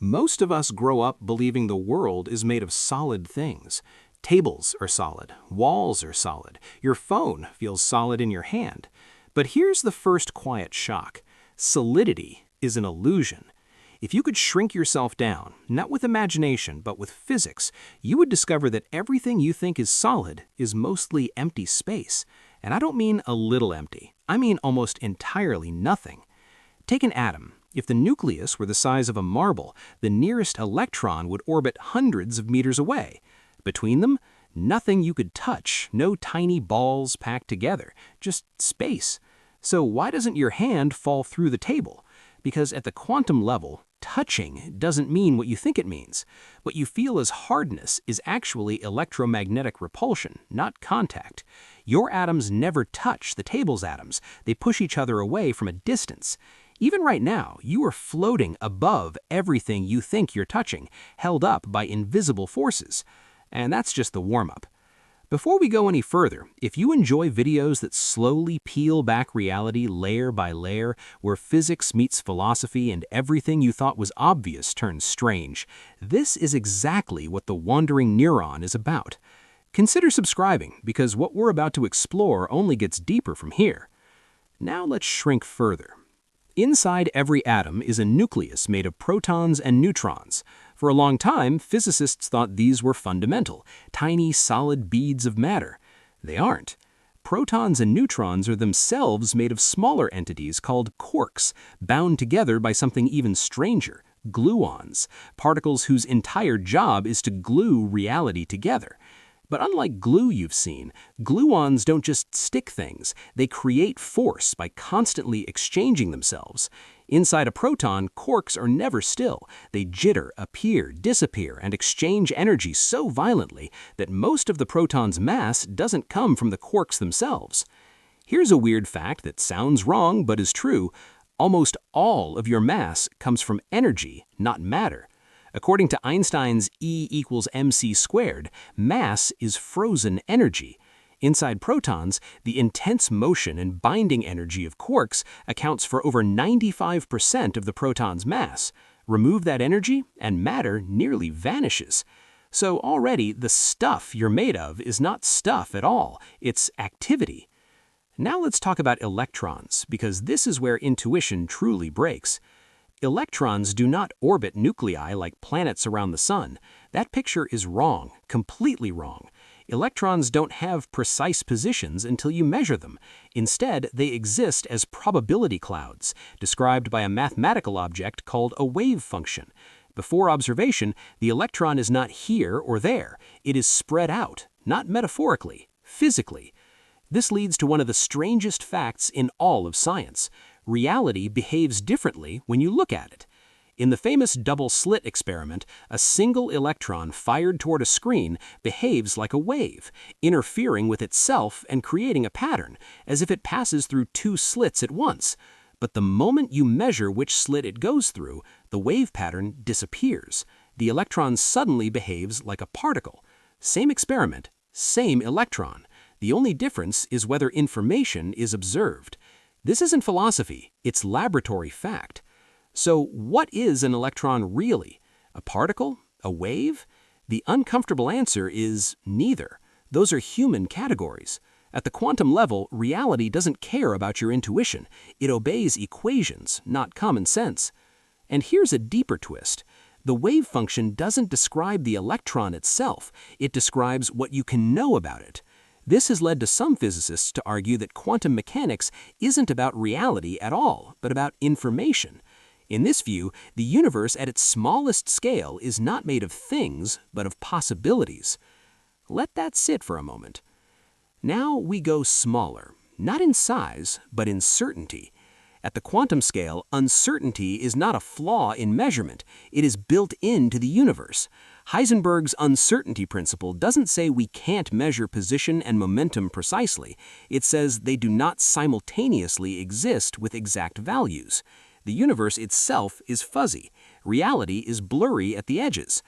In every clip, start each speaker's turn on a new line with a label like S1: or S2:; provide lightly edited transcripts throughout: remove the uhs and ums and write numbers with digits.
S1: Most of us grow up believing the world is made of solid things. Tables are solid, walls are solid, your phone feels solid in your hand. But here's the first quiet shock. Solidity is an illusion. If you could shrink yourself down, not with imagination, but with physics, you would discover that everything you think is solid is mostly empty space. And I don't mean a little empty. I mean almost entirely nothing. Take an atom. If the nucleus were the size of a marble, the nearest electron would orbit hundreds of meters away. Between them, nothing you could touch, no tiny balls packed together, just space. So why doesn't your hand fall through the table? Because at the quantum level, touching doesn't mean what you think it means. What you feel as hardness is actually electromagnetic repulsion, not contact. Your atoms never touch the table's atoms. They push each other away from a distance. Even right now, you are floating above everything you think you're touching, held up by invisible forces. And that's just the warm-up. Before we go any further, if you enjoy videos that slowly peel back reality layer by layer, where physics meets philosophy and everything you thought was obvious turns strange, this is exactly what The Wandering Neuron is about. Consider subscribing, because what we're about to explore only gets deeper from here. Now let's shrink further. Inside every atom is a nucleus made of protons and neutrons. For a long time, physicists thought these were fundamental, tiny solid beads of matter. They aren't. Protons and neutrons are themselves made of smaller entities called quarks, bound together by something even stranger, gluons, particles whose entire job is to glue reality together. But unlike glue you've seen, gluons don't just stick things, they create force by constantly exchanging themselves. Inside a proton, quarks are never still. They jitter, appear, disappear, and exchange energy so violently that most of the proton's mass doesn't come from the quarks themselves. Here's a weird fact that sounds wrong but is true. Almost all of your mass comes from energy, not matter. According to Einstein's E equals mc squared, mass is frozen energy. Inside protons, the intense motion and binding energy of quarks accounts for over 95% of the proton's mass. Remove that energy, and matter nearly vanishes. So already, the stuff you're made of is not stuff at all, it's activity. Now let's talk about electrons, because this is where intuition truly breaks. Electrons do not orbit nuclei like planets around the sun. That picture is wrong, completely wrong. Electrons don't have precise positions until you measure them. Instead, they exist as probability clouds, described by a mathematical object called a wave function. Before observation, the electron is not here or there. It is spread out, not metaphorically, physically. This leads to one of the strangest facts in all of science. Reality behaves differently when you look at it. In the famous double-slit experiment, a single electron fired toward a screen behaves like a wave, interfering with itself and creating a pattern, as if it passes through two slits at once. But the moment you measure which slit it goes through, the wave pattern disappears. The electron suddenly behaves like a particle. Same experiment, same electron. The only difference is whether information is observed. This isn't philosophy, it's laboratory fact. So what is an electron really? A particle? A wave? The uncomfortable answer is neither. Those are human categories. At the quantum level, reality doesn't care about your intuition. It obeys equations, not common sense. And here's a deeper twist. The wave function doesn't describe the electron itself. It describes what you can know about it. This has led to some physicists to argue that quantum mechanics isn't about reality at all, but about information. In this view, the universe at its smallest scale is not made of things, but of possibilities. Let that sit for a moment. Now we go smaller, not in size, but in certainty. At the quantum scale, uncertainty is not a flaw in measurement. It is built into the universe. Heisenberg's uncertainty principle doesn't say we can't measure position and momentum precisely. It says they do not simultaneously exist with exact values. The universe itself is fuzzy. Reality is blurry at the edges.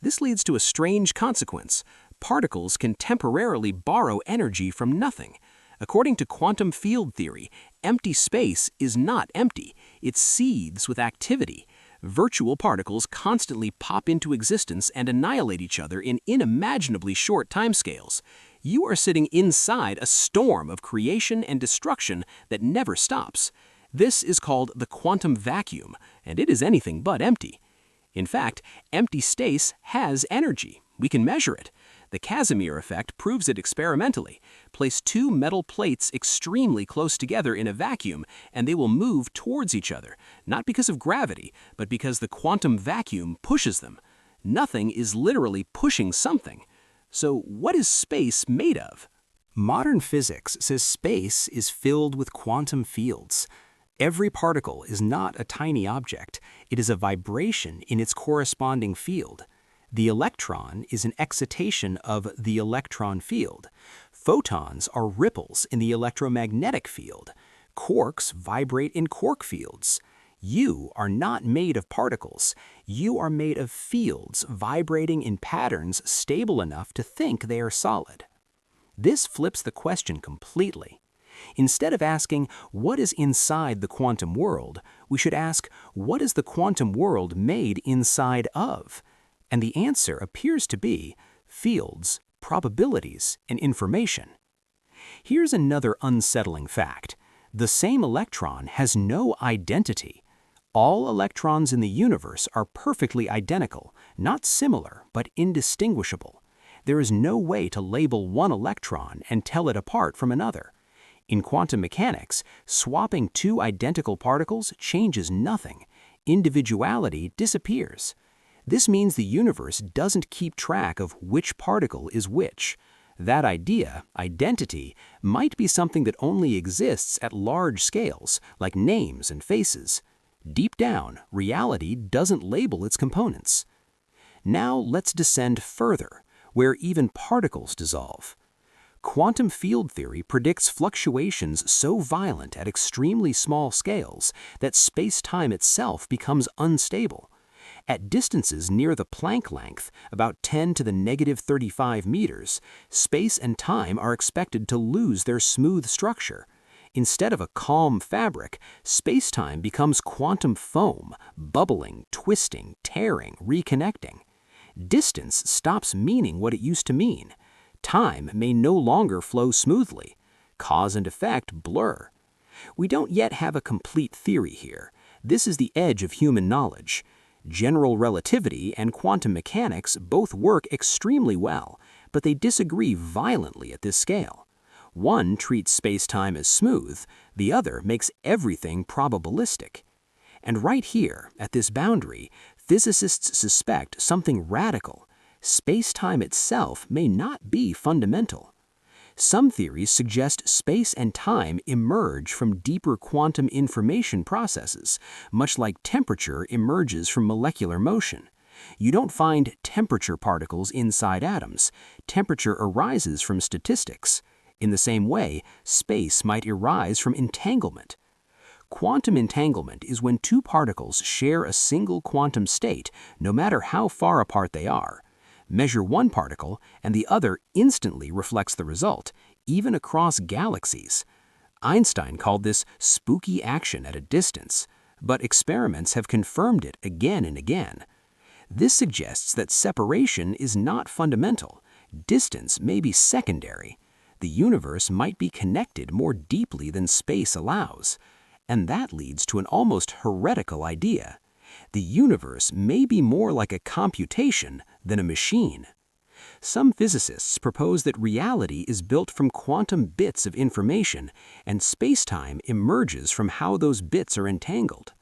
S1: This leads to a strange consequence. Particles can temporarily borrow energy from nothing. According to quantum field theory, empty space is not empty. It seethes with activity.
S2: Virtual particles constantly pop into existence and annihilate each other in unimaginably short timescales. You are sitting inside a storm of creation and destruction that never stops. This is called the quantum vacuum, and it is anything but empty. In fact, empty space has energy. We can measure it. The Casimir effect proves it experimentally. Place two metal plates extremely close together in a vacuum, and they will move towards each other, not because of gravity, but because the quantum vacuum pushes them. Nothing is literally pushing something. So what is space made of?
S1: Modern physics says space is filled with quantum fields. Every particle is not a tiny object. It is a vibration in its corresponding field. The electron is an excitation of the electron field. Photons are ripples in the electromagnetic field. Quarks vibrate in quark fields. You are not made of particles. You are made of fields vibrating in patterns stable enough to think they are solid. This flips the question completely. Instead of asking, what is inside the quantum world, we should ask, what is the quantum world made inside of? And the answer appears to be fields, probabilities, and information. Here's another unsettling fact. The same electron has no identity. All electrons in the universe are perfectly identical, not similar, but indistinguishable. There is no way to label one electron and tell it apart from another. In quantum mechanics, swapping two identical particles changes nothing. Individuality disappears. This means the universe doesn't keep track of which particle is which. That idea, identity, might be something that only exists at large scales, like names and faces. Deep down, reality doesn't label its components. Now let's descend further, where even particles dissolve. Quantum field theory predicts fluctuations so violent at extremely small scales that space-time itself becomes unstable. At distances near the Planck length, about 10 to the negative 35 meters, space and time are expected to lose their smooth structure. Instead of a calm fabric, space-time becomes quantum foam, bubbling, twisting, tearing, reconnecting. Distance stops meaning what it used to mean. Time may no longer flow smoothly. Cause and effect blur. We don't yet have a complete theory here. This is the edge of human knowledge. General relativity and quantum mechanics both work extremely well, but they disagree violently at this scale. One treats space-time as smooth, the other makes everything probabilistic. And right here, at this boundary, physicists suspect something radical. Space-time itself may not be fundamental. Some theories suggest space and time emerge from deeper quantum information processes, much like temperature emerges from molecular motion. You don't find temperature particles inside atoms. Temperature arises from statistics. In the same way, space might arise from entanglement. Quantum entanglement is when two particles share a single quantum state, no matter how far apart they are. Measure one particle, and the other instantly reflects the result, even across galaxies. Einstein called this spooky action at a distance, but experiments have confirmed it again and again. This suggests that separation is not fundamental. Distance may be secondary. The universe might be connected more deeply than space allows. And that leads to an almost heretical idea. The universe may be more like a computation than a machine. Some physicists propose that reality is built from quantum bits of information, and space-time emerges from how those bits are entangled.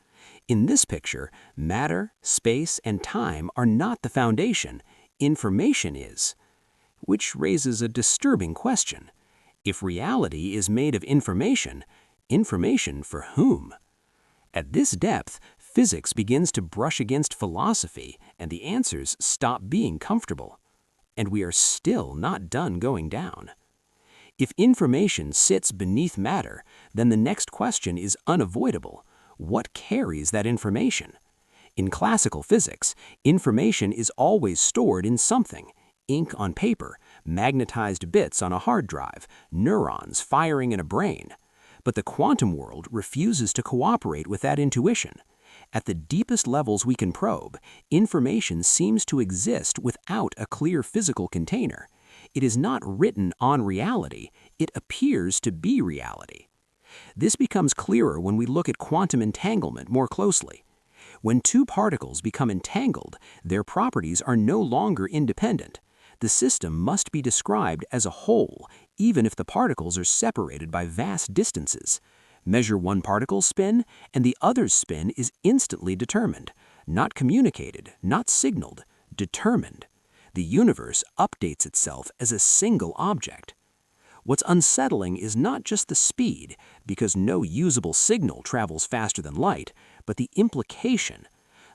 S1: In this picture, matter, space, and time are not the foundation. Information is. Which raises a disturbing question. If reality is made of information, information for whom? At this depth, physics begins to brush against philosophy, and the answers stop being comfortable. And we are still not done going down. If information sits beneath matter, then the next question is unavoidable. What carries that information? In classical physics, information is always stored in something: ink on paper, magnetized bits on a hard drive, neurons firing in a brain. But the quantum world refuses to cooperate with that intuition.
S2: At the deepest levels we can probe, information seems to exist without a clear physical container. It is not written on reality, it appears to be reality. This becomes clearer when we look at quantum entanglement more closely. When two particles become entangled, their properties are no longer independent. The system must be described as a whole, even if the particles are separated by vast distances. Measure one particle's spin, and the other's spin is instantly determined. Not communicated, not signaled, determined. The universe updates itself as a single object. What's unsettling is not just the speed, because no usable signal travels faster than light, but the implication.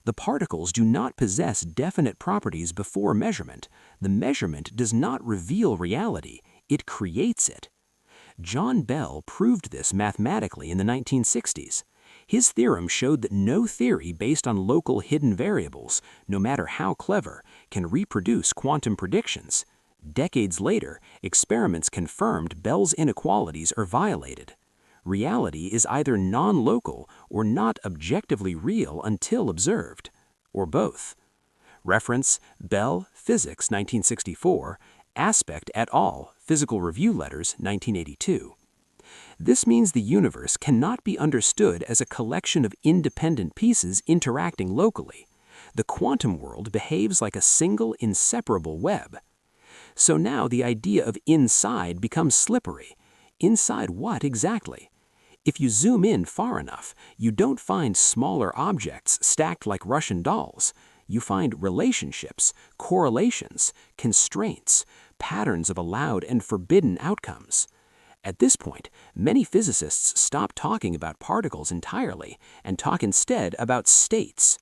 S2: The particles do not possess definite properties before measurement. The measurement does not reveal reality, it creates it. John Bell proved this mathematically in the 1960s. His theorem showed that no theory based on local hidden variables, no matter how clever, can reproduce quantum predictions. Decades later, experiments confirmed Bell's inequalities are violated. Reality is either non-local or not objectively real until observed, or both. Reference: Bell, Physics, 1964, Aspect et al., Physical Review Letters, 1982. This means the universe cannot be understood as a collection of independent pieces interacting locally. The quantum world behaves like a single, inseparable web. So now the idea of inside becomes slippery. Inside what exactly? If you zoom in far enough, you don't find smaller objects stacked like Russian dolls. You find relationships, correlations, constraints, patterns of allowed and forbidden outcomes. At this point, many physicists stop talking about particles entirely and talk instead about states.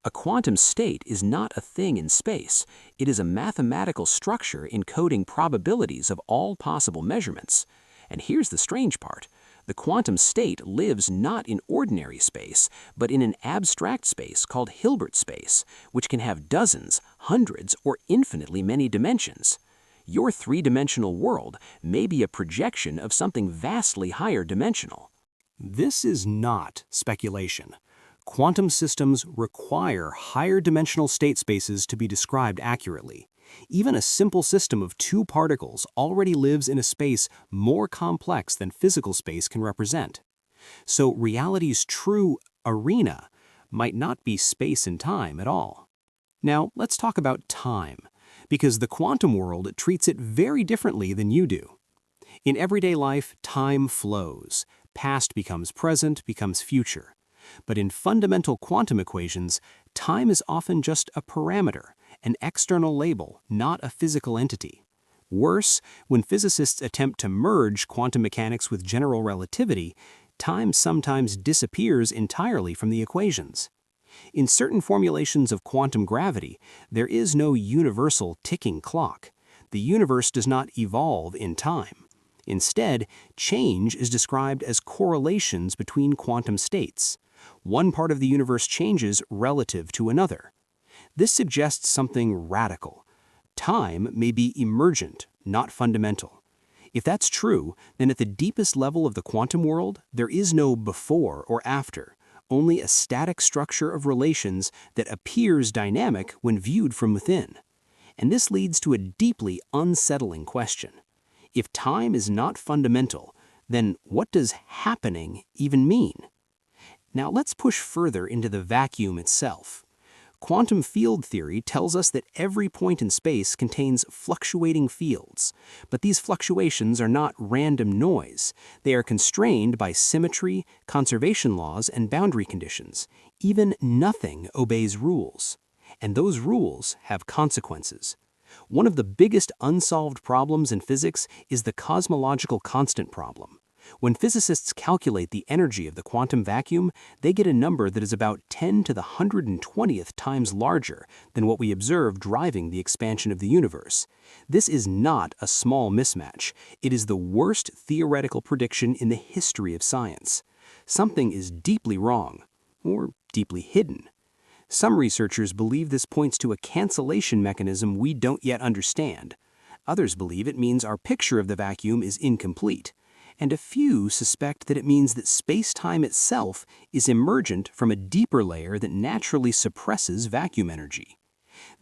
S2: A quantum state is not a thing in space. It is a mathematical structure encoding probabilities of all possible measurements. And here's the strange part. The quantum state lives not in ordinary space, but in an abstract space called Hilbert space, which can have dozens, hundreds, or infinitely many dimensions. Your three-dimensional world may be a projection of something vastly higher dimensional.
S1: This is not speculation. Quantum systems require higher dimensional state spaces to be described accurately. Even a simple system of two particles already lives in a space more complex than physical space can represent. So reality's true arena might not be space and time at all. Now, let's talk about time, because the quantum world treats it very differently than you do. In everyday life, time flows. Past becomes present, becomes future. But in fundamental quantum equations, time is often just a parameter, an external label, not a physical entity. Worse, when physicists attempt to merge quantum mechanics with general relativity, time sometimes disappears entirely from the equations. In certain formulations of quantum gravity, there is no universal ticking clock. The universe does not evolve in time. Instead, change is described as correlations between quantum states. One part of the universe changes relative to another. This suggests something radical. Time may be emergent, not fundamental. If that's true, then at the deepest level of the quantum world, there is no before or after, only a static structure of relations that appears dynamic when viewed from within. And this leads to a deeply unsettling question. If time is not fundamental, then what does happening even mean? Now let's push further into the vacuum itself. Quantum field theory tells us that every point in space contains fluctuating fields, but these fluctuations are not random noise. They are constrained by symmetry, conservation laws, and boundary conditions. Even nothing obeys rules. And those rules have consequences. One of the biggest unsolved problems in physics is the cosmological constant problem. When physicists calculate the energy of the quantum vacuum, they get a number that is about 10 to the 120th times larger than what we observe driving the expansion of the universe. This is not a small mismatch. It is the worst theoretical prediction in the history of science. Something is deeply wrong, or deeply hidden. Some researchers believe this points to a cancellation mechanism we don't yet understand. Others believe it means our picture of the vacuum is incomplete.
S2: and a few suspect that it means that space-time itself is emergent from a deeper layer that naturally suppresses vacuum energy.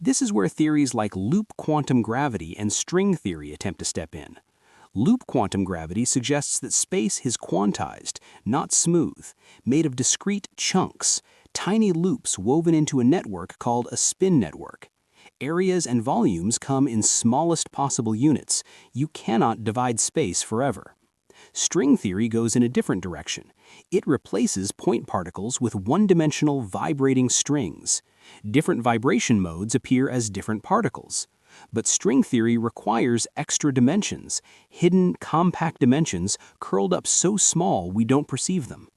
S2: This is where theories like loop quantum gravity and string theory attempt to step in. Loop quantum gravity suggests that space is quantized, not smooth, made of discrete chunks, tiny loops woven into a network called a spin network. Areas and volumes come in smallest possible units. You cannot divide space forever. String theory goes in a different direction. It replaces point particles with one-dimensional vibrating strings. Different vibration modes appear as different particles. But string theory requires extra dimensions, hidden, compact dimensions curled up so small we don't perceive them.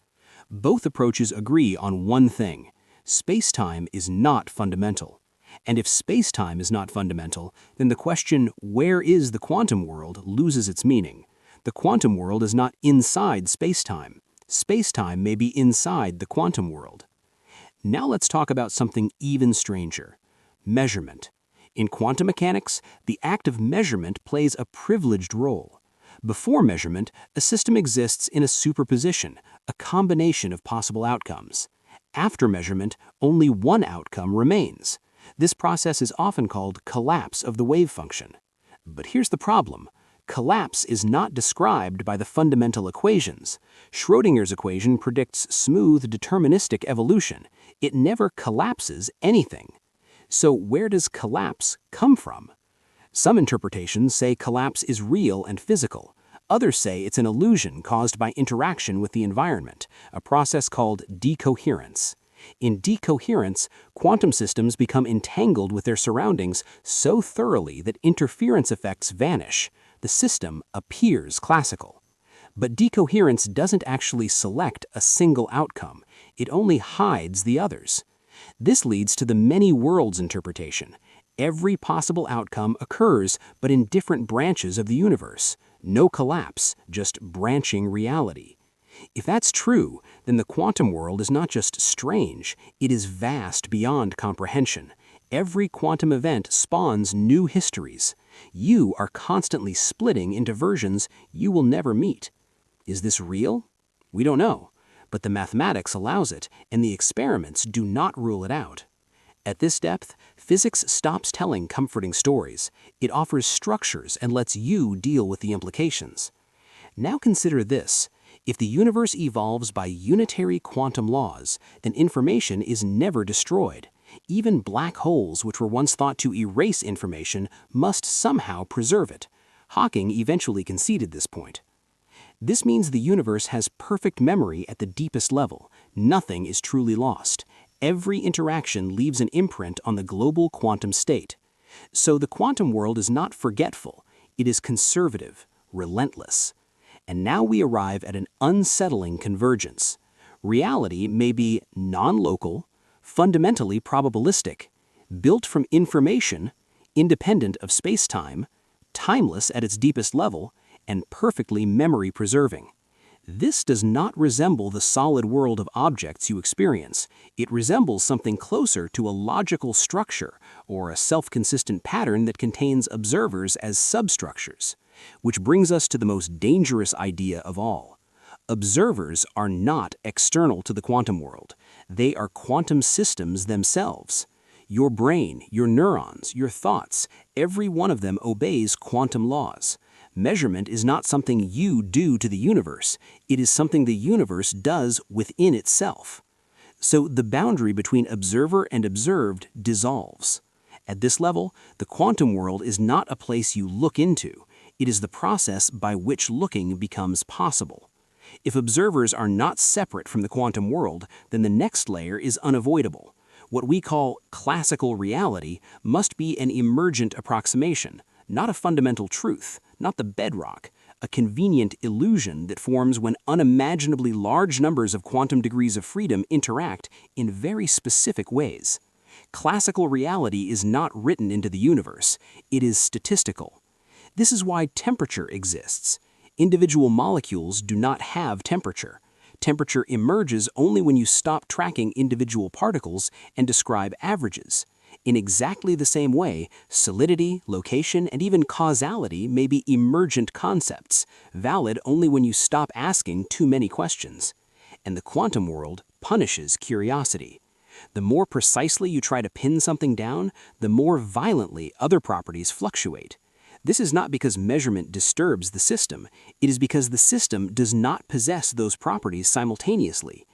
S2: Both approaches agree on one thing: space-time is not fundamental. And if space-time is not fundamental, then the question, where is the quantum world, loses its meaning. The quantum world is not inside space-time. Space-time may be inside the quantum world. Now let's talk about something even stranger: measurement. In quantum mechanics, the act of measurement plays a privileged role. Before measurement, a system exists in a superposition, a combination of possible outcomes. After measurement, only one outcome remains. This process is often called collapse of the wave function. But here's the problem. Collapse is not described by the fundamental equations. Schrödinger's equation predicts smooth, deterministic evolution. It never collapses anything. So where does collapse come from? Some interpretations say collapse is real and physical. Others say it's an illusion caused by interaction with the environment, a process called decoherence. In decoherence, quantum systems become entangled with their surroundings so thoroughly that interference effects vanish. The system appears classical. But decoherence doesn't actually select a single outcome. It only hides the others. This leads to the many worlds interpretation. Every possible outcome occurs, but in different branches of the universe. No collapse, just branching reality. If that's true, then the quantum world is not just strange, it is vast beyond comprehension. Every quantum event spawns new histories. You are constantly splitting into versions you will never meet. Is this real? We don't know. But the mathematics allows it, and the experiments do not rule it out. At this depth, physics stops telling comforting stories. It offers structures and lets you deal with the implications. Now consider this. If the universe evolves by unitary quantum laws, then information is never destroyed. Even black holes, which were once thought to erase information, must somehow preserve it. Hawking eventually conceded this point. This means the universe has perfect memory at the deepest level. Nothing is truly lost. Every interaction leaves an imprint on the global quantum state. So the quantum world is not forgetful. It is conservative, relentless. And now we arrive at an unsettling convergence. Reality may be non-local, fundamentally probabilistic, built from information, independent of space-time, timeless at its deepest level, and perfectly memory-preserving. This does not resemble the solid world of objects you experience. It resembles something closer to a logical structure or a self-consistent pattern that contains observers as substructures. Which brings us to the most dangerous idea of all. Observers are not external to the quantum world. They are quantum systems themselves. Your brain, your neurons, your thoughts, every one of them obeys quantum laws. Measurement is not something you do to the universe. It is something the universe does within itself. So the boundary between observer and observed dissolves. At this level, the quantum world is not a place you look into. It is the process by which looking becomes possible. If observers are not separate from the quantum world, then the next layer is unavoidable. What we call classical reality must be an emergent approximation, not a fundamental truth, not the bedrock, a convenient illusion that forms when unimaginably large numbers of quantum degrees of freedom interact in very specific ways. Classical reality is not written into the universe. It is statistical. This is why temperature exists. Individual molecules do not have temperature. Temperature emerges only when you stop tracking individual particles and describe averages. In exactly the same way, solidity, location, and even causality may be emergent concepts, valid only when you stop asking too many questions. And the quantum world punishes curiosity. The more precisely you try to pin something down, the more violently other properties fluctuate. This is not because measurement disturbs the system, it is because the system does not possess those properties simultaneously.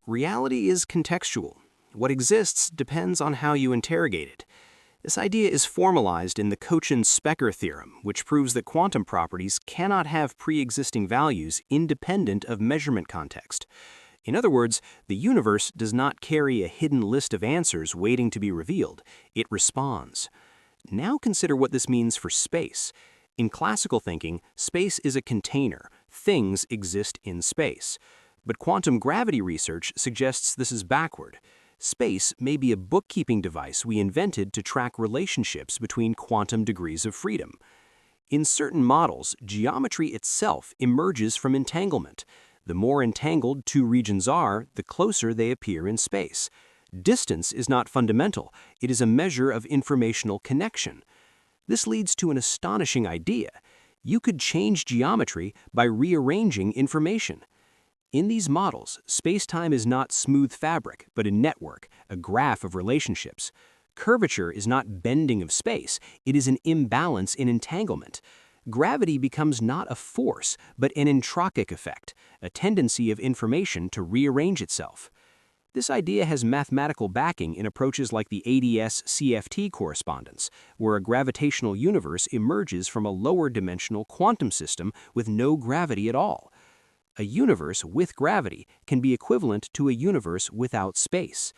S1: Reality is contextual. What exists depends on how you interrogate it. This idea is formalized in the Cochin-Specker theorem, which proves that quantum properties cannot have pre-existing values independent of measurement context. In other words, the universe does not carry a hidden list of answers waiting to be revealed. It responds. Now consider what this means for space. In classical thinking, space is a container. Things exist in space. But quantum gravity research suggests this is backward. Space may be a bookkeeping device we invented to track relationships between quantum degrees of freedom. In certain models, geometry itself emerges from entanglement. The more entangled two regions are, the closer they appear in space. Distance is not fundamental, it is a measure of informational connection. This leads to an astonishing idea. You could change geometry by rearranging information. In these models, space-time is not smooth fabric, but a network, a graph of relationships. Curvature is not bending of space, it is an imbalance in entanglement. Gravity becomes not a force, but an entropic effect, a tendency of information to rearrange itself. This idea has mathematical backing in approaches like the ADS-CFT correspondence, where a gravitational universe emerges from a lower-dimensional quantum system with no gravity at all. A universe with gravity can be equivalent to a universe without space.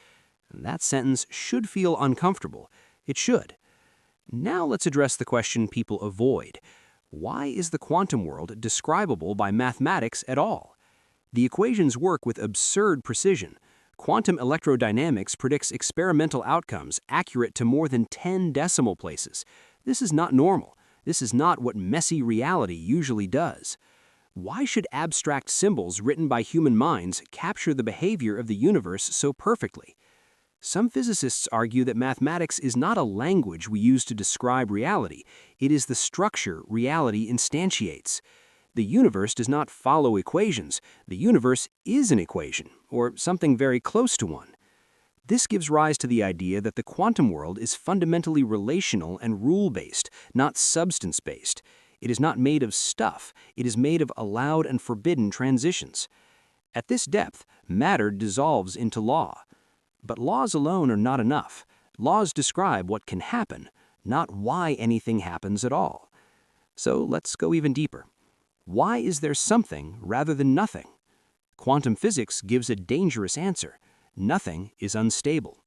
S1: That sentence should feel uncomfortable. It should. Now let's address the question people avoid. Why is the quantum world describable by mathematics at all? The equations work with absurd precision. Quantum electrodynamics predicts experimental outcomes accurate to more than 10 decimal places. This is not normal. This is not what messy reality usually does. Why should abstract symbols written by human minds capture the behavior of the universe so perfectly? Some physicists argue that mathematics is not a language we use to describe reality, it is the structure reality instantiates. The universe does not follow equations, the universe is an equation, or something very close to one. This gives rise to the idea that the quantum world is fundamentally relational and rule-based, not substance-based. It is not made of stuff, it is made of allowed and forbidden transitions. At this depth, matter dissolves into law. But laws alone are not enough. Laws describe what can happen, not why anything happens at all. So let's go even deeper. Why is there something rather than nothing? Quantum physics gives a dangerous answer. Nothing is unstable.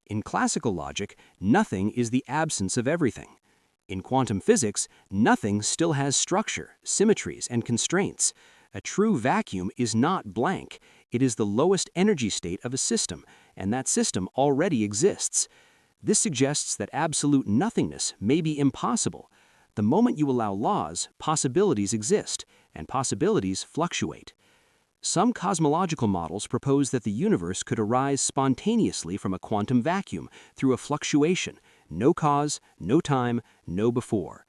S1: In classical logic, nothing is the absence of everything. In quantum physics, nothing still has structure, symmetries, and constraints. A true vacuum is not blank. It is the lowest energy state of a system, and that system already exists. This suggests that absolute nothingness may be impossible. The moment you allow laws, possibilities exist, and possibilities fluctuate. Some cosmological models propose that the universe could arise spontaneously from a quantum vacuum through a fluctuation. No cause, no time, no before.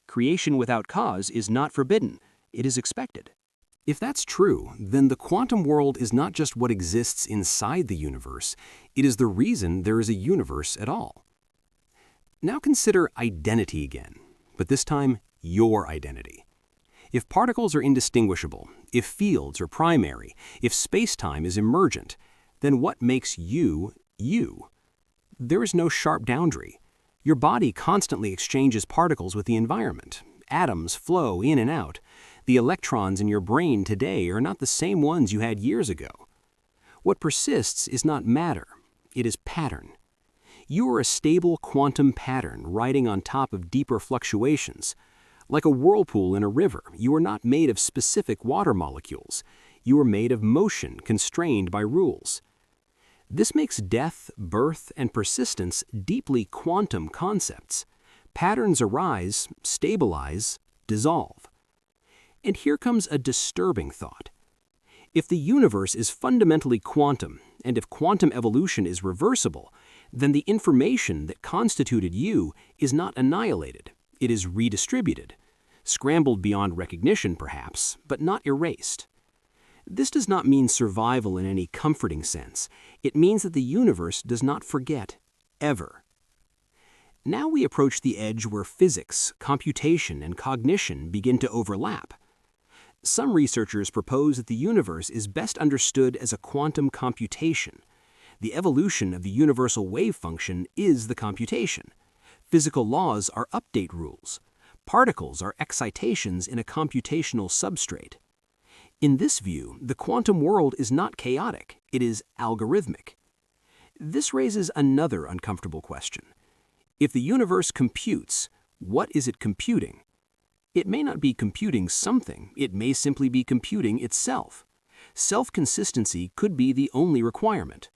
S1: Creation without cause is not forbidden, it is expected. If that's true, then the quantum world is not just what exists inside the universe, it is the reason there is a universe at all. Now consider identity again, but this time your identity. If particles are indistinguishable, if fields are primary, if space-time is emergent, then what makes you, you? There is no sharp boundary. Your body constantly exchanges particles with the environment. Atoms flow in and out. The electrons in your brain today are not the same ones you had years ago. What persists is not matter, it is pattern. You are a stable quantum pattern riding on top of deeper fluctuations. Like a whirlpool in a river, you are not made of specific water molecules. You are made of motion constrained by rules. This makes death, birth, and persistence deeply quantum concepts. Patterns arise, stabilize, dissolve. And here comes a disturbing thought. If the universe is fundamentally quantum, and if quantum evolution is reversible,
S2: then the information that constituted you is not annihilated. It is redistributed, scrambled beyond recognition perhaps, but not erased. This does not mean survival in any comforting sense. It means that the universe does not forget, ever. Now we approach the edge where physics, computation, and cognition begin to overlap. Some researchers propose that the universe is best understood as a quantum computation. The evolution of the universal wave function is the computation. Physical laws are update rules. Particles are excitations in a computational substrate. In this view, the quantum world is not chaotic, it is algorithmic. This raises another uncomfortable question. If the universe computes, what is it computing? It may not be computing something, it may simply be computing itself. Self-consistency could be the only requirement.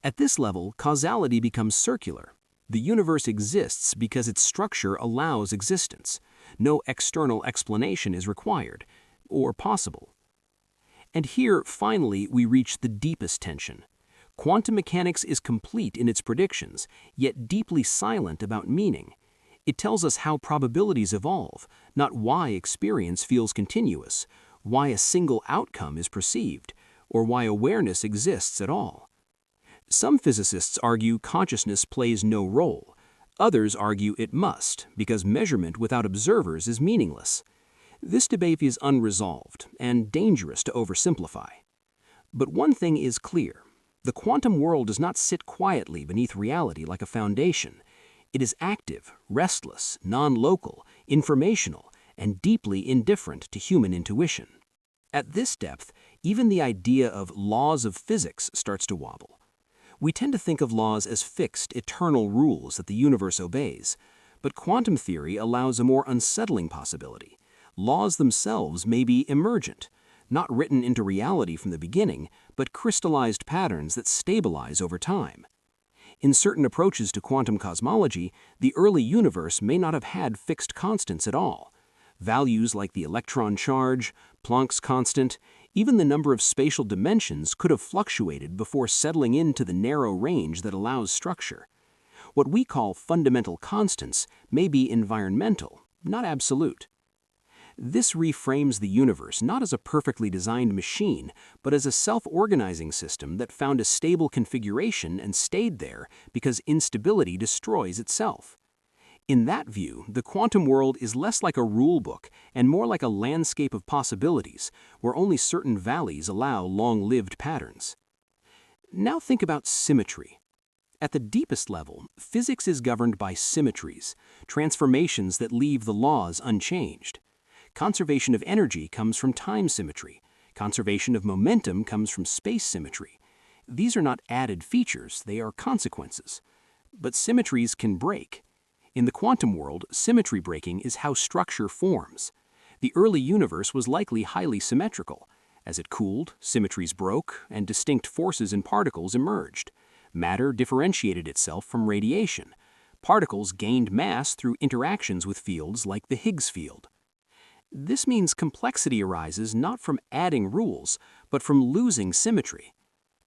S2: At this level, causality becomes circular. The universe exists because its structure allows existence. No external explanation is required, or possible. And here, finally, we reach the deepest tension. Quantum mechanics is complete in its predictions, yet deeply silent about meaning. It tells us how probabilities evolve, not why experience feels continuous, why a single outcome is perceived, or why awareness exists at all. Some physicists argue consciousness plays no role. Others argue it must, because measurement without observers is meaningless. This debate is unresolved and dangerous to oversimplify. But one thing is clear. The quantum world does not sit quietly beneath reality like a foundation. It is active, restless, non-local, informational, and deeply indifferent to human intuition. At this depth, even the idea of laws of physics starts to wobble. We tend to think of laws as fixed, eternal rules that the universe obeys, but quantum theory allows a more unsettling possibility. Laws themselves may be emergent, not written into reality from the beginning, but crystallized patterns that stabilize over time. In certain approaches to quantum cosmology, the early universe may not have had fixed constants at all. Values like the electron charge, Planck's constant, even the number of spatial dimensions could have fluctuated before settling into the narrow range that allows structure. What we call fundamental constants may be environmental, not absolute. This reframes the universe not as a perfectly designed machine, but as a self-organizing system that found a stable configuration and stayed there because instability destroys itself. In that view, the quantum world is less like a rule book and more like a landscape of possibilities, where only certain valleys allow long-lived patterns. Now think about symmetry. At the deepest level, physics is governed by symmetries, transformations that leave the laws unchanged. Conservation of energy comes from time symmetry. Conservation of momentum comes from space symmetry. These are not added features, they are consequences. But symmetries can break. In the quantum world, symmetry breaking is how structure forms. The early universe was likely highly symmetrical. As it cooled, symmetries broke, and distinct forces in particles emerged. Matter differentiated itself from radiation. Particles gained mass through interactions with fields like the Higgs field. This means complexity arises not from adding rules, but from losing symmetry.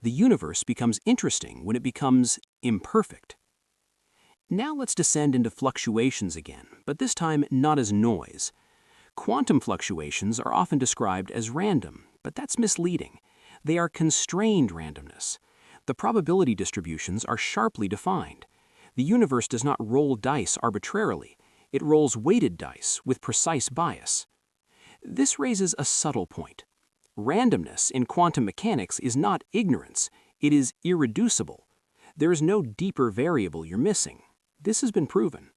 S2: The universe becomes interesting when it becomes imperfect. Now let's descend into fluctuations again, but this time not as noise. Quantum fluctuations are often described as random, but that's misleading. They are constrained randomness. The probability distributions are sharply defined. The universe does not roll dice arbitrarily. It rolls weighted dice with precise bias. This raises a subtle point. Randomness in quantum mechanics is not ignorance, it is irreducible. There is no deeper variable you're missing. This has been proven.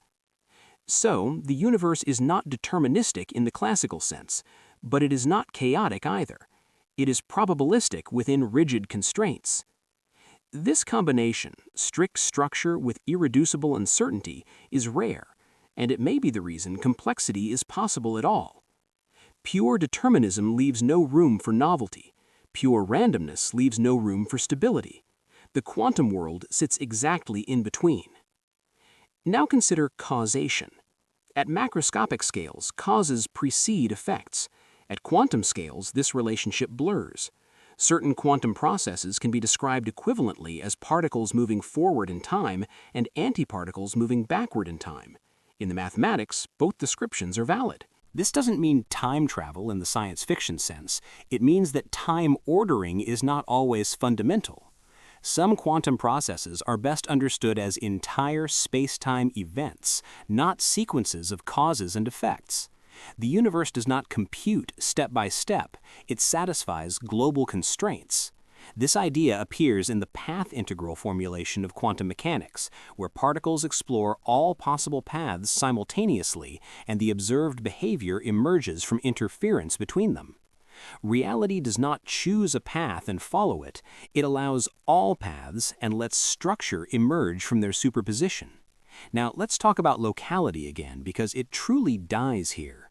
S2: So, the universe is not deterministic in the classical sense, but it is not chaotic either. It is probabilistic within rigid constraints. This combination, strict structure with irreducible uncertainty, is rare, and it may be the reason complexity is possible at all. Pure determinism leaves no room for novelty. Pure randomness leaves no room for stability. The quantum world sits exactly in between. Now consider causation. At macroscopic scales, causes precede effects. At quantum scales, this relationship blurs. Certain quantum processes can be described equivalently as particles moving forward in time and antiparticles moving backward in time. In the mathematics, both descriptions are valid.
S1: This doesn't mean time travel in the science fiction sense. It means that time ordering is not always fundamental. Some quantum processes are best understood as entire space-time events, not sequences of causes and effects. The universe does not compute step by step, it satisfies global constraints. This idea appears in the path integral formulation of quantum mechanics, where particles explore all possible paths simultaneously and the observed behavior emerges from interference between them. Reality does not choose a path and follow it, it allows all paths and lets structure emerge from their superposition. Now let's talk about locality again, because it truly dies here.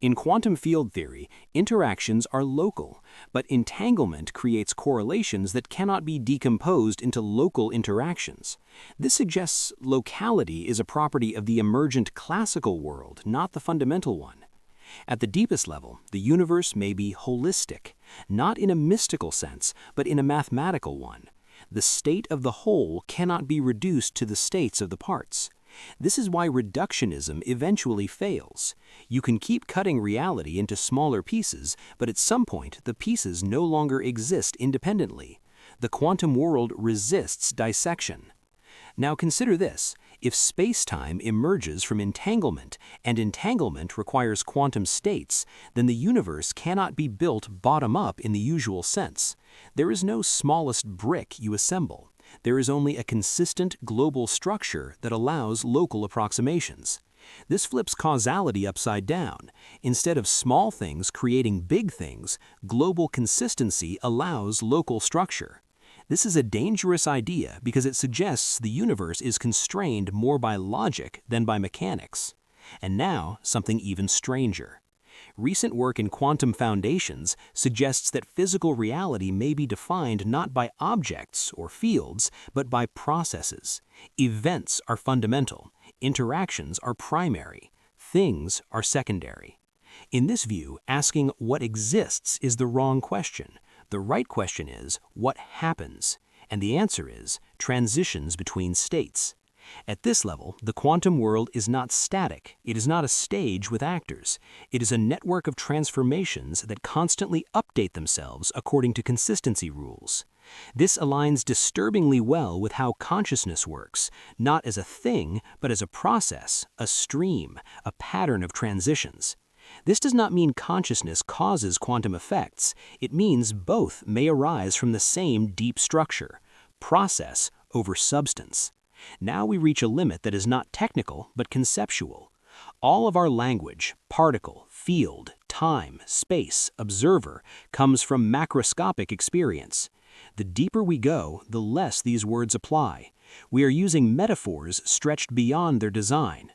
S1: In quantum field theory, interactions are local, but entanglement creates correlations that cannot be decomposed into local interactions. This suggests locality is a property of the emergent classical world, not the fundamental one. At the deepest level, the universe may be holistic, not in a mystical sense, but in a mathematical one. The state of the whole cannot be reduced to the states of the parts. This is why reductionism eventually fails. You can keep cutting reality into smaller pieces, but at some point the pieces no longer exist independently. The quantum world resists dissection. Now consider this. If space-time emerges from entanglement, and entanglement requires quantum states, then the universe cannot be built bottom-up in the usual sense. There is no smallest brick you assemble. There is only a consistent global structure that allows local approximations. This flips causality upside down. Instead of small things creating big things, global consistency allows local structure. This is a dangerous idea because it suggests the universe is constrained more by logic than by mechanics. And now, something even stranger. Recent work in quantum foundations suggests that physical reality may be defined not by objects or fields, but by processes. Events are fundamental, interactions are primary, things are secondary. In this view, asking what exists is the wrong question. The right question is, what happens? And the answer is, transitions between states. At this level, the quantum world is not static. It is not a stage with actors. It is a network of transformations that constantly update themselves according to consistency rules. This aligns disturbingly well with how consciousness works, not as a thing, but as a process, a stream, a pattern of transitions. This does not mean consciousness causes quantum effects. It means both may arise from the same deep structure, process over substance. Now we reach a limit that is not technical, but conceptual. All of our language, particle, field, time, space, observer, comes from macroscopic experience. The deeper we go, the less these words apply. We are using metaphors stretched beyond their design.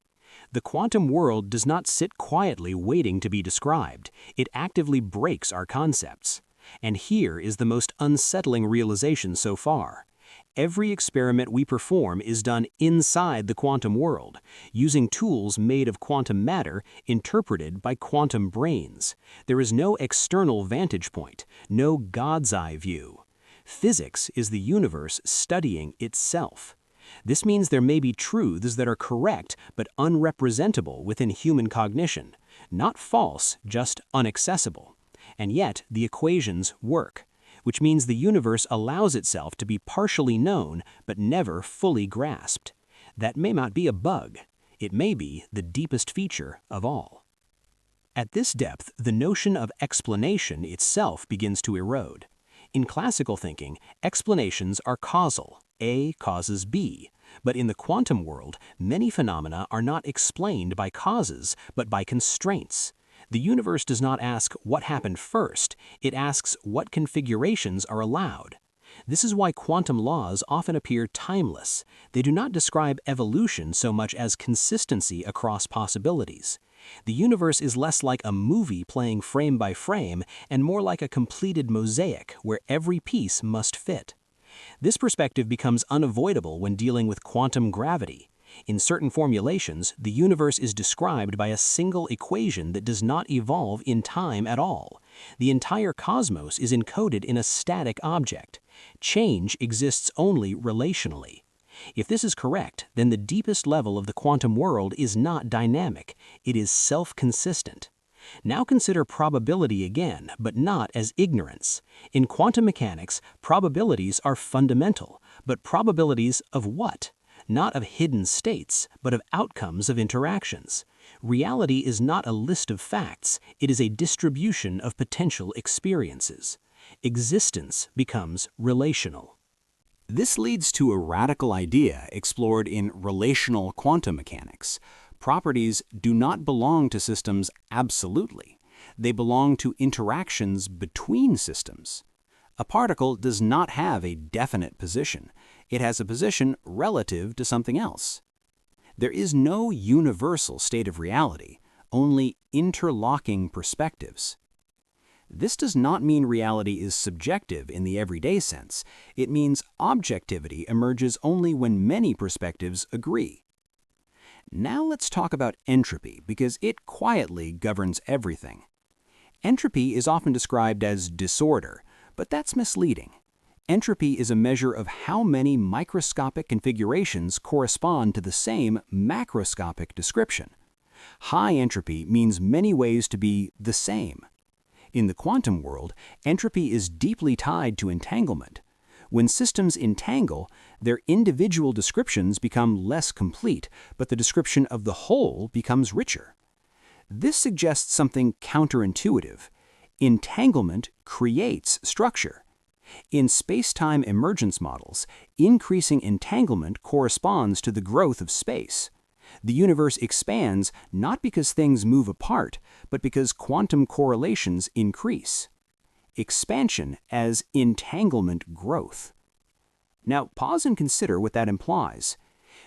S1: The quantum world does not sit quietly waiting to be described. It actively breaks our concepts. And here is the most unsettling realization so far. Every experiment we perform is done inside the quantum world, using tools made of quantum matter interpreted by quantum brains. There is no external vantage point, no God's eye view. Physics is the universe studying itself. This means there may be truths that are correct but unrepresentable within human cognition, not false, just inaccessible. And yet the equations work, which means the universe allows itself to be partially known but never fully grasped. That may not be a bug. It may be the deepest feature of all. At this depth, the notion of explanation itself begins to erode. In classical thinking, explanations are causal. A causes B. But in the quantum world, many phenomena are not explained by causes, but by constraints. The universe does not ask what happened first, it asks what configurations are allowed. This is why quantum laws often appear timeless. They do not describe evolution so much as consistency across possibilities. The universe is less like a movie playing frame by frame and more like a completed mosaic where every piece must fit. This perspective becomes unavoidable when dealing with quantum gravity. In certain formulations, the universe is described by a single equation that does not evolve in time at all.
S2: The entire cosmos is encoded in a static object. Change exists only relationally. If this is correct, then the deepest level of the quantum world is not dynamic, it is self-consistent. Now consider probability again, but not as ignorance. In quantum mechanics, probabilities are fundamental, but probabilities of what? Not of hidden states, but of outcomes of interactions. Reality is not a list of facts, it is a distribution of potential experiences. Existence becomes relational.
S1: This leads to a radical idea explored in relational quantum mechanics. Properties do not belong to systems absolutely. They belong to interactions between systems. A particle does not have a definite position. It has a position relative to something else. There is no universal state of reality, only interlocking perspectives. This does not mean reality is subjective in the everyday sense. It means objectivity emerges only when many perspectives agree. Now let's talk about entropy, because it quietly governs everything. Entropy is often described as disorder, but that's misleading. Entropy is a measure of how many microscopic configurations correspond to the same macroscopic description. High entropy means many ways to be the same. In the quantum world, entropy is deeply tied to entanglement. When systems entangle, their individual descriptions become less complete, but the description of the whole becomes richer. This suggests something counterintuitive. Entanglement creates structure. In space-time emergence models, increasing entanglement corresponds to the growth of space. The universe expands not because things move apart, but because quantum correlations increase. Expansion as entanglement growth. Now pause and consider what that implies.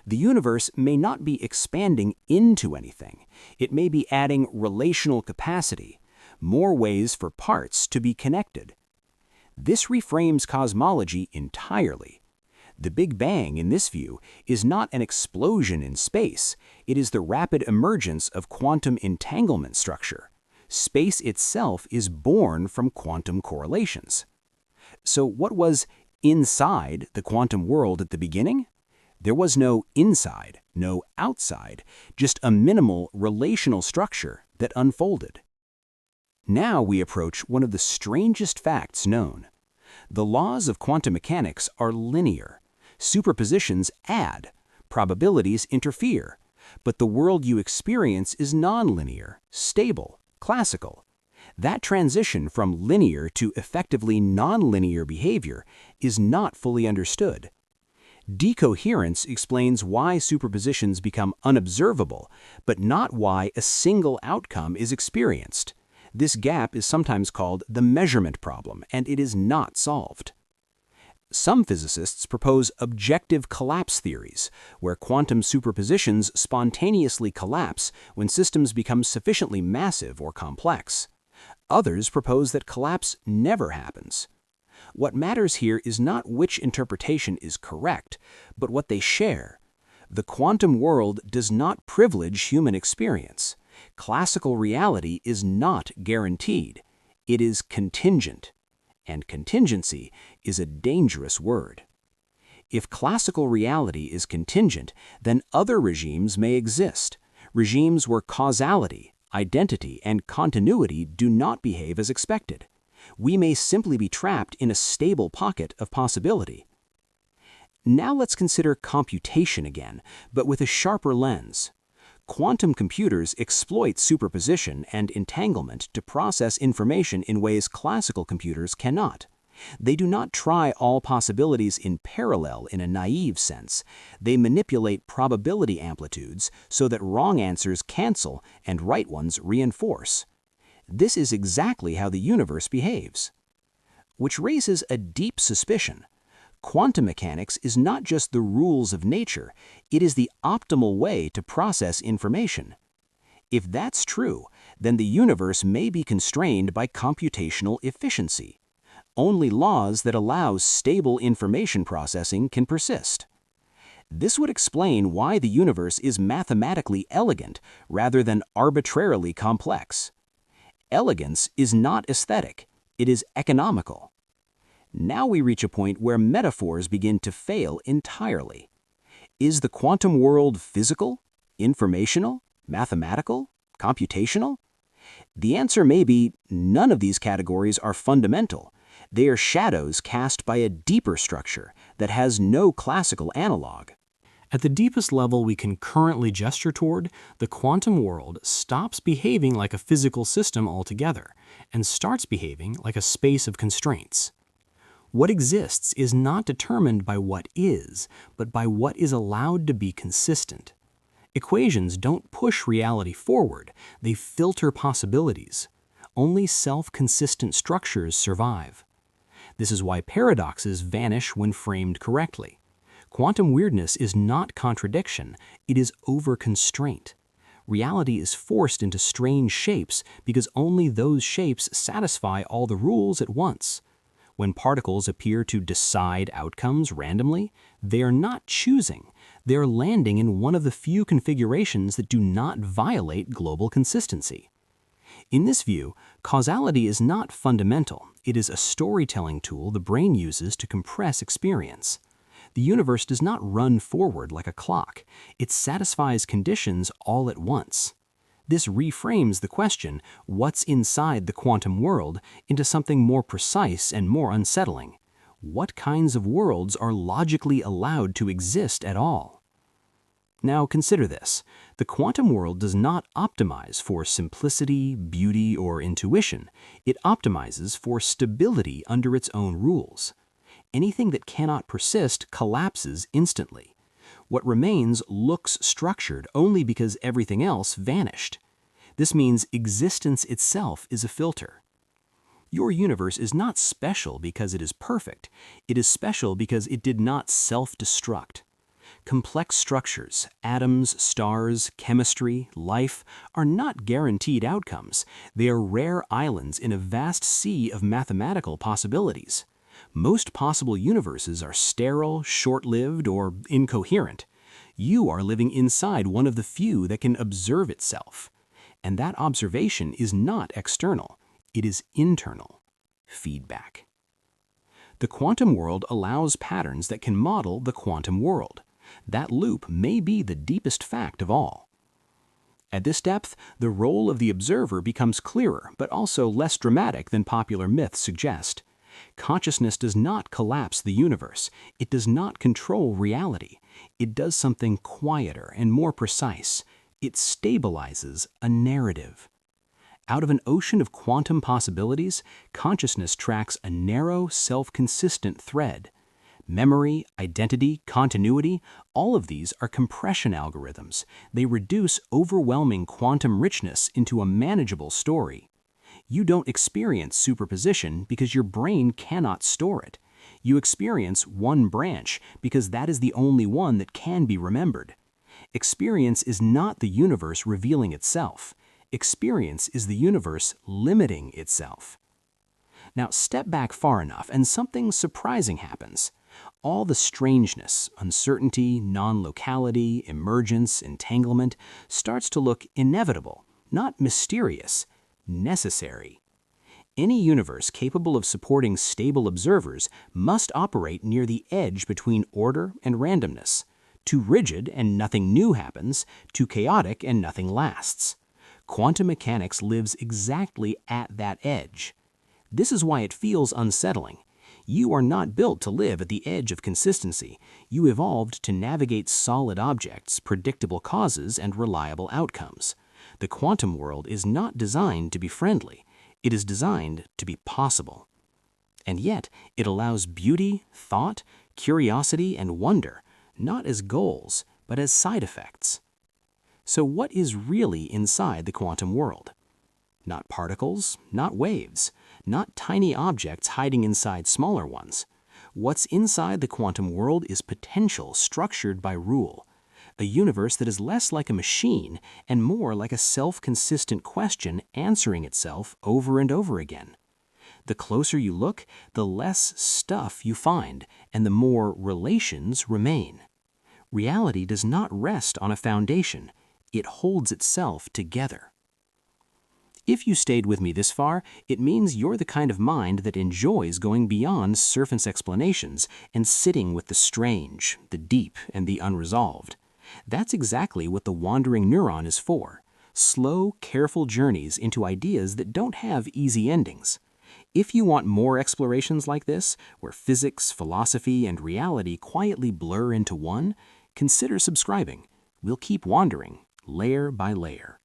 S1: The universe may not be expanding into anything. It may be adding relational capacity, more ways for parts to be connected. This reframes cosmology entirely. The Big Bang, in this view, is not an explosion in space. It is the rapid emergence of quantum entanglement structure. Space itself is born from quantum correlations. So what was inside the quantum world at the beginning? There was no inside, no outside, just a minimal relational structure that unfolded. Now we approach one of the strangest facts known. The laws of quantum mechanics are linear. Superpositions add, probabilities interfere, but the world you experience is nonlinear, stable, classical. That transition from linear to effectively nonlinear behavior is not fully understood. Decoherence explains why superpositions become unobservable, but not why a single outcome is experienced. This gap is sometimes called the measurement problem, and it is not solved. Some physicists propose objective collapse theories, where quantum superpositions spontaneously collapse when systems become sufficiently massive or complex. Others propose that collapse never happens. What matters here is not which interpretation is correct, but what they share. The quantum world does not privilege human experience. Classical reality is not guaranteed. It is contingent. And contingency is a dangerous word. If classical reality is contingent, then other regimes may exist, regimes where causality, identity, and continuity do not behave as expected. We may simply be trapped in a stable pocket of possibility. Now let's consider computation again, but with a sharper lens. Quantum computers exploit superposition and entanglement to process information in ways classical computers cannot. They do not try all possibilities in parallel in a naive sense. They manipulate probability amplitudes so that wrong answers cancel and right ones reinforce. This is exactly how the universe behaves. Which raises a deep suspicion. Quantum mechanics is not just the rules of nature, it is the optimal way to process information. If that's true, then the universe may be constrained by computational efficiency. Only laws that allow stable information processing can persist. This would explain why the universe is mathematically elegant rather than arbitrarily complex.
S2: elegance is not aesthetic, it is economical. Now we reach a point where metaphors begin to fail entirely. Is the quantum world physical, informational, mathematical, computational? The answer may be none of these categories are fundamental. They are shadows cast by a deeper structure that has no classical analog.
S1: At the deepest level we can currently gesture toward, the quantum world stops behaving like a physical system altogether and starts behaving like a space of constraints. What exists is not determined by what is, but by what is allowed to be consistent. Equations don't push reality forward, they filter possibilities. Only self-consistent structures survive. This is why paradoxes vanish when framed correctly. Quantum weirdness is not contradiction, it is over-constraint. Reality is forced into strange shapes because only those shapes satisfy all the rules at once. When particles appear to decide outcomes randomly, they are not choosing. They are landing in one of the few configurations that do not violate global consistency. In this view, causality is not fundamental. It is a storytelling tool the brain uses to compress experience. The universe does not run forward like a clock. It satisfies conditions all at once. This reframes the question, what's inside the quantum world, into something more precise and more unsettling. What kinds of worlds are logically allowed to exist at all? Now consider this. The quantum world does not optimize for simplicity, beauty, or intuition. It optimizes for stability under its own rules. Anything that cannot persist collapses instantly. What remains looks structured only because everything else vanished. This means existence itself is a filter. Your universe is not special because it is perfect. It is special because it did not self-destruct. Complex structures, atoms, stars, chemistry, life, are not guaranteed outcomes. They are rare islands in a vast sea of mathematical possibilities. Most possible universes are sterile, short-lived, or incoherent. You are living inside one of the few that can observe itself. And that observation is not external, it is internal. Feedback. The quantum world allows patterns that can model the quantum world. That loop may be the deepest fact of all. At this depth, the role of the observer becomes clearer, but also less dramatic than popular myths suggest. Consciousness does not collapse the universe. It does not control reality. It does something quieter and more precise. It stabilizes a narrative. Out of an ocean of quantum possibilities, consciousness tracks a narrow, self-consistent thread. Memory, identity, continuity, all of these are compression algorithms. They reduce overwhelming quantum richness into a manageable story. You don't experience superposition because your brain cannot store it. You experience one branch because that is the only one that can be remembered. Experience is not the universe revealing itself. Experience is the universe limiting itself. Now step back far enough and something surprising happens. All the strangeness, uncertainty, non-locality, emergence, entanglement starts to look inevitable, not mysterious, necessary. Any universe capable of supporting stable observers must operate near the edge between order and randomness. Too rigid and nothing new happens, too chaotic and nothing lasts. Quantum mechanics lives exactly at that edge. This is why it feels unsettling. You are not built to live at the edge of consistency. You evolved to navigate solid objects, predictable causes, and reliable outcomes. The quantum world is not designed to be friendly. It is designed to be possible. And yet, it allows beauty, thought, curiosity, and wonder, not as goals, but as side effects. So what is really inside the quantum world? Not particles, not waves, not tiny objects hiding inside smaller ones. What's inside the quantum world is potential structured by rule. A universe that is less like a machine and more like a self-consistent question answering itself over and over again. The closer you look, the less stuff you find, and the more relations remain. Reality does not rest on a foundation. It holds itself together.
S2: If you stayed with me this far, it means you're the kind of mind that enjoys going beyond surface explanations and sitting with the strange, the deep, and the unresolved. That's exactly what the wandering neuron is for. Slow, careful journeys into ideas that don't have easy endings. If you want more explorations like this, where physics, philosophy, and reality quietly blur into one, consider subscribing. We'll keep wandering, layer by layer.